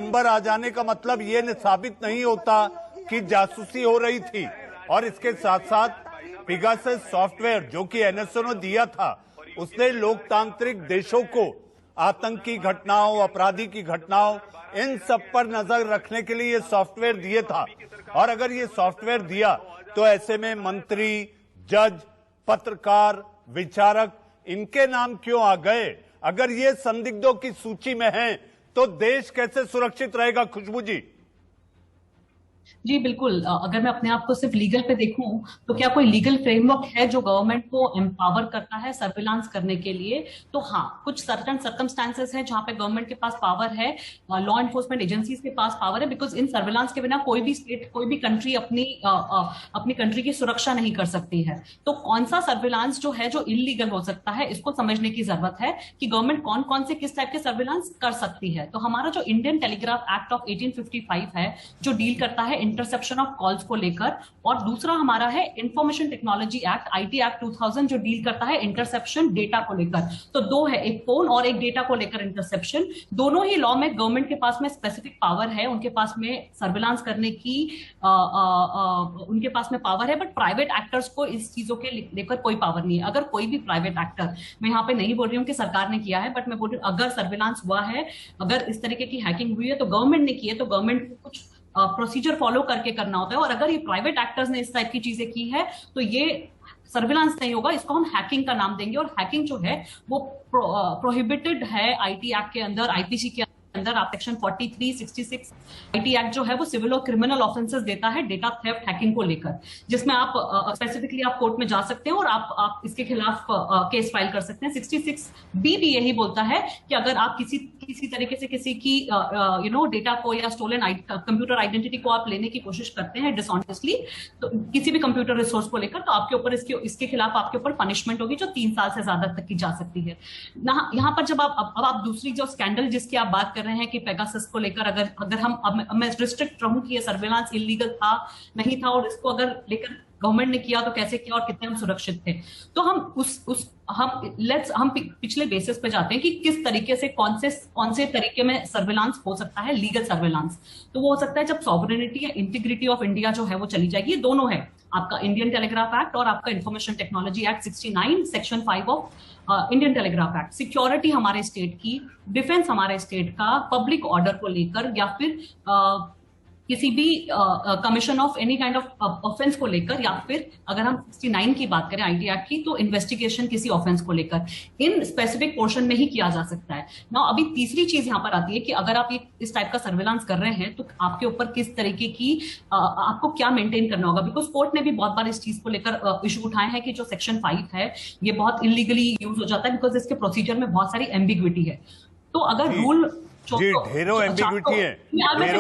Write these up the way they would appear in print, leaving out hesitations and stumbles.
Number आ जाने का मतलब ये साबित नहीं होता कि जासूसी हो रही थी। और इसके साथ साथ पेगासस सॉफ्टवेयर जो कि एनएसओ ने दिया था, उसने लोकतांत्रिक देशों को आतंकी घटनाओं, अपराधी की घटनाओं, इन सब पर नजर रखने के लिए ये सॉफ्टवेयर दिए था। और अगर ये सॉफ्टवेयर दिया तो ऐसे में मंत्री, जज, पत्रकार, विचारक, इनके नाम क्यों आ गए? अगर ये संदिग्धों की सूची में हैं तो देश कैसे सुरक्षित रहेगा, खुशबू जी? जी बिल्कुल। अगर मैं अपने आप को सिर्फ लीगल पे देखूं तो क्या कोई लीगल फ्रेमवर्क है जो गवर्नमेंट को एम्पावर करता है सर्विलांस करने के लिए? तो हाँ, कुछ सर्टन सर्कमस्टांसेस हैं जहां पे गवर्नमेंट के पास पावर है, लॉ एनफोर्समेंट एजेंसीज के पास पावर है, बिकॉज इन सर्विलांस के बिना कोई भी स्टेट, कोई भी कंट्री अपनी कंट्री की सुरक्षा नहीं कर सकती है। तो कौन सा सर्विलांस जो है जो इलीगल हो सकता है, इसको समझने की जरूरत है कि गवर्नमेंट कौन कौन से किस टाइप के सर्विलांस कर सकती है। तो हमारा जो इंडियन टेलीग्राफ एक्ट ऑफ 1855 है जो डील करता है इंटरसेप्शन ऑफ कॉल्स को लेकर, और दूसरा हमारा है information technology act, IT act 2000, जो डील करता है इंटरसेप्शन डेटा को लेकर। तो दो है, एक फोन और एक डेटा को लेकर इंटरसेप्शन। दोनों ही लॉ में गवर्नमेंट के पास में स्पेसिफिक पावर है, उनके पास में सर्विलांस करने की उनके पास में पावर है, बट प्राइवेट एक्टर्स को इस चीजों के लेकर कोई पावर नहीं है। अगर कोई भी प्राइवेट एक्टर, मैं यहाँ पे नहीं बोल रही हूँ कि सरकार ने किया है, बट मैं बोल रही हूँ अगर सर्विलांस हुआ है, अगर इस तरीके की हैकिंग हुई है तो गवर्नमेंट ने की है, तो गवर्नमेंट को कुछ प्रोसीजर फॉलो करके करना होता है। और अगर ये प्राइवेट एक्टर्स ने इस टाइप की चीजें की है तो ये सर्विलांस नहीं होगा, इसको हम हैकिंग का नाम देंगे। और हैकिंग जो है वो प्रोहिबिटेड है आईटी एक्ट के अंदर, आईपीसी के अंदर। आप सेक्शन 43, 66 आईटी एक्ट जो है वो सिविल और क्रिमिनल ऑफेंसेस देता है डेटा थेफ्ट, हैकिंग को लेकर, जिसमें आप स्पेसिफिकली आप कोर्ट में जा सकते हैं और आप इसके खिलाफ केस फाइल कर सकते हैं। 66 बी भी यही बोलता है कि अगर आप किसी तरीके से किसी की डेटा को या स्टोलन कंप्यूटर आइडेंटिटी को आप लेने की कोशिश करते हैं डिसऑनेस्टली, तो किसी भी कंप्यूटर रिसोर्स को लेकर, तो आपके ऊपर इसके खिलाफ आपके ऊपर पनिशमेंट होगी जो 3 साल से ज्यादा तक की जा सकती है। यहाँ पर जब आप दूसरी जो स्कैंडल जिसकी आप बात कर रहे हैं कि पेगासस को लेकर, अगर हम मैं रिस्ट्रिक्ट रहूं कि ये सर्विलांस इलीगल था नहीं था, और इसको अगर लेकर गवर्नमेंट ने किया तो कैसे किया और कितने हम सुरक्षित थे, तो हम पिछले बेसिस पे जाते हैं कि किस तरीके से कौन से तरीके में सर्विलांस हो सकता है, लीगल सर्विलांस। तो वो हो सकता है जब सॉवरेनिटी या इंटीग्रिटी ऑफ इंडिया जो है वो चली जाएगी। ये दोनों है, आपका इंडियन टेलीग्राफ एक्ट और आपका information technology act 69 section 5 of Indian telegraph act. Security हमारे स्टेट की, डिफेंस हमारे स्टेट का, पब्लिक ऑर्डर को लेकर, या फिर किसी भी commission of any kind of offence को लेकर, या फिर अगर हम 69 की बात करें आईटी एक्ट की, तो इन्वेस्टिगेशन किसी ऑफेंस को लेकर, इन स्पेसिफिक पोर्शन में ही किया जा सकता है ना। अभी तीसरी चीज यहां पर आती है कि अगर आप इस टाइप का सर्विलांस कर रहे हैं तो आपके ऊपर किस तरीके की आपको क्या मेंटेन करना होगा, बिकॉज कोर्ट ने भी बहुत बार इस चीज को लेकर इशू उठाए हैं कि जो सेक्शन 5 है ये बहुत इलीगली यूज हो जाता है, बिकॉज इसके प्रोसीजर में बहुत सारी एम्बिग्विटी है। तो अगर रूल जी, ढेरों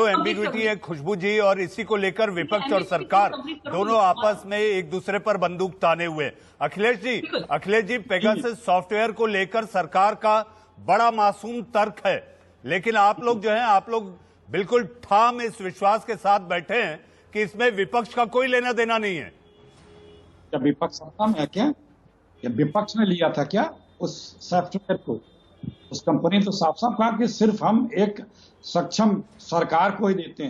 एम्बिग्विटी है खुशबू जी, और इसी को लेकर विपक्ष और सरकार दोनों आपस में एक दूसरे पर बंदूक ताने हुए। अखिलेश जी, पेगासस सॉफ्टवेयर को लेकर सरकार का बड़ा मासूम तर्क है, लेकिन आप लोग जो हैं, आप लोग बिल्कुल ठाम इस विश्वास के साथ बैठे हैं कि इसमें विपक्ष का कोई लेना देना नहीं है। जब विपक्ष है क्या, जब विपक्ष ने लिया था क्या उस सॉफ्टवेयर को, उस कंपनी ने तो साफ साफ कहा कि सिर्फ हम एक सक्षम सरकार को ही देते हैं।